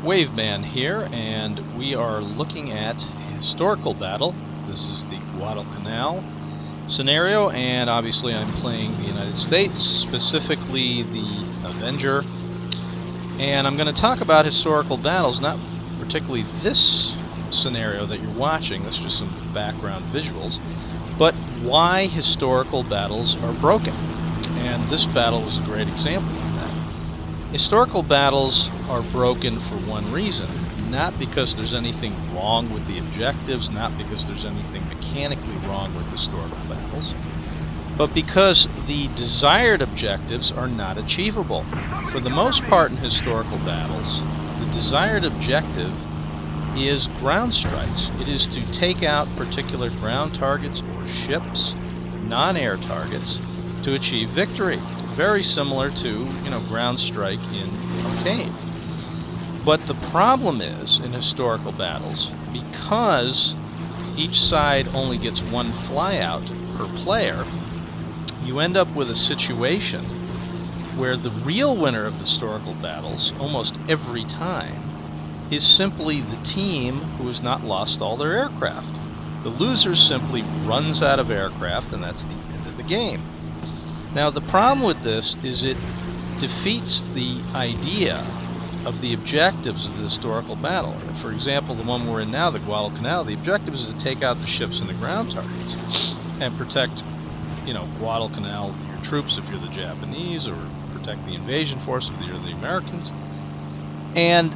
Waveman here, and we are looking at a historical battle. This is the Guadalcanal scenario, and obviously I'm playing the United States, specifically the Avenger. And I'm going to talk about historical battles, not particularly this scenario that you're watching, that's just some background visuals, but why historical battles are broken. And this battle was a great example of that. Historical battles are broken for one reason, not because there's anything wrong with the objectives, not because there's anything mechanically wrong with historical battles, but because the desired objectives are not achievable. For the most part in historical battles, the desired objective is ground strikes. It is to take out particular ground targets or ships, non-air targets, to achieve victory. Very similar to, ground strike in Arcane. But the problem is, in historical battles, because each side only gets one flyout per player, you end up with a situation where the real winner of historical battles, almost every time, is simply the team who has not lost all their aircraft. The loser simply runs out of aircraft, and that's the end of the game. Now, the problem with this is it defeats the idea of the objectives of the historical battle. For example, the one we're in now, the Guadalcanal, the objective is to take out the ships and the ground targets and protect, Guadalcanal, your troops if you're the Japanese, or protect the invasion force if you're the Americans. And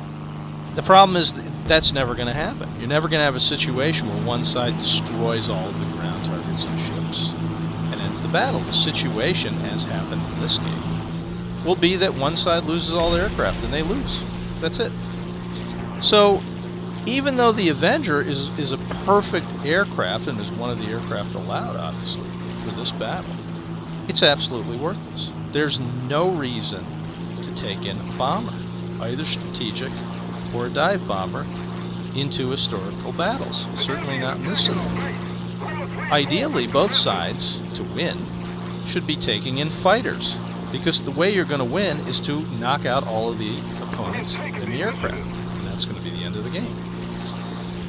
the problem is that's never going to happen. You're never going to have a situation where one side destroys all of the ground targets and ships and ends the battle. The situation, as happened in this game, will be that one side loses all their aircraft and they lose. That's it. So, even though the Avenger is a perfect aircraft and is one of the aircraft allowed, obviously, for this battle, it's absolutely worthless. There's no reason to take in a bomber, either strategic or a dive bomber, into historical battles. Certainly not in this scenario. Ideally, both sides, to win, should be taking in fighters, because the way you're going to win is to knock out all of the opponents in the aircraft, and that's going to be the end of the game.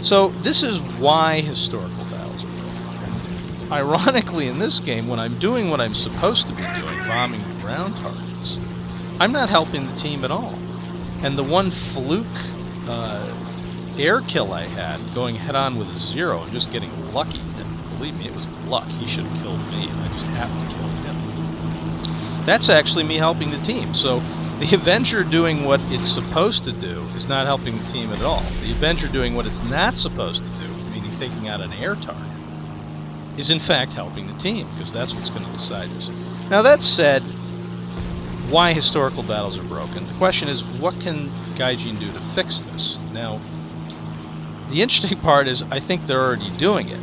So this is why historical battles are broken. Ironically, in this game, when I'm doing what I'm supposed to be doing, bombing the ground targets, I'm not helping the team at all. And the one fluke air kill I had, going head-on with a 0 and just getting lucky, and believe me, it was luck. He should have killed me, and I just happened to kill him. That's actually me helping the team. So the Avenger doing what it's supposed to do is not helping the team at all. The Avenger doing what it's not supposed to do, meaning taking out an air target, is in fact helping the team, because that's what's going to decide this. Now, that said, why historical battles are broken? The question is, what can Gaijin do to fix this? Now, the interesting part is, I think they're already doing it.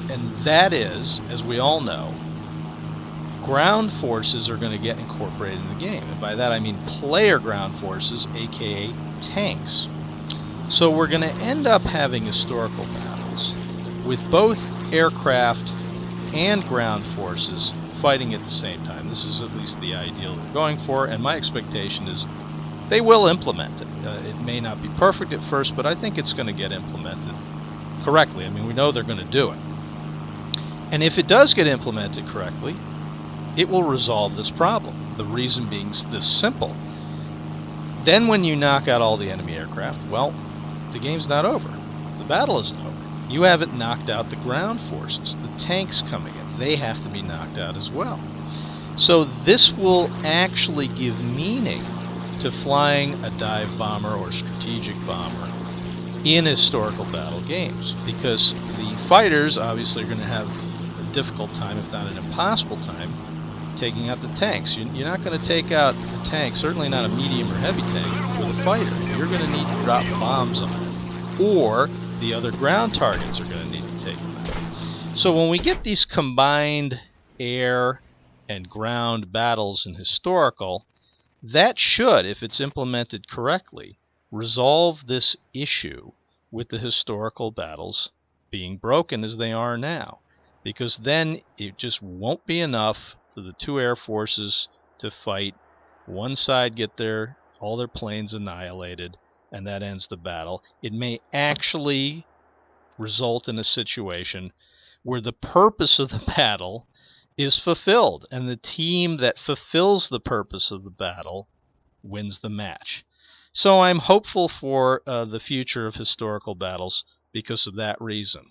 And that is, as we all know, ground forces are going to get incorporated in the game. And by that I mean player ground forces, aka tanks. So we're going to end up having historical battles with both aircraft and ground forces fighting at the same time. This is at least the ideal they're going for, and my expectation is they will implement it. It may not be perfect at first, but I think it's going to get implemented correctly. I mean, we know they're going to do it. And if it does get implemented correctly, it will resolve this problem. The reason being this simple. Then when you knock out all the enemy aircraft, well, the game's not over. The battle isn't over. You haven't knocked out the ground forces. The tanks coming in, they have to be knocked out as well. So this will actually give meaning to flying a dive bomber or strategic bomber in historical battle games, because the fighters obviously are going to have a difficult time, if not an impossible time, taking out the tanks. You're not going to take out a tank, certainly not a medium or heavy tank, with a fighter. You're going to need to drop bombs on it, or the other ground targets are going to need to take them out. So when we get these combined air and ground battles in historical, that should, if it's implemented correctly, resolve this issue with the historical battles being broken as they are now. Because then it just won't be enough for the two air forces to fight. One side get all their planes annihilated, and that ends the battle. It may actually result in a situation where the purpose of the battle is fulfilled, and the team that fulfills the purpose of the battle wins the match. So I'm hopeful for the future of historical battles because of that reason.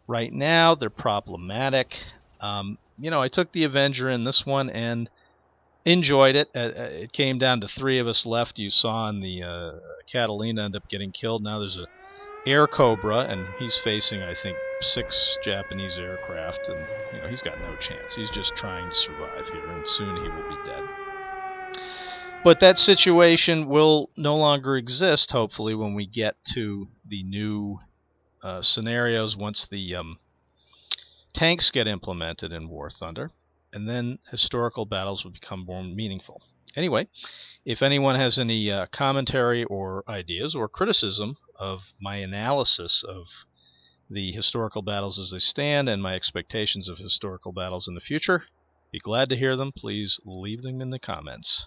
Right now, they're problematic. I took the Avenger in this one and enjoyed it. It came down to 3 of us left. You saw in the Catalina end up getting killed. Now there's a Air Cobra, and he's facing, I think, 6 Japanese aircraft, and he's got no chance. He's just trying to survive here, and soon he will be dead. But that situation will no longer exist, hopefully, when we get to the new scenarios once the tanks get implemented in War Thunder, and then historical battles will become more meaningful. Anyway, if anyone has any commentary or ideas or criticism of my analysis of the historical battles as they stand and my expectations of historical battles in the future, be glad to hear them. Please leave them in the comments.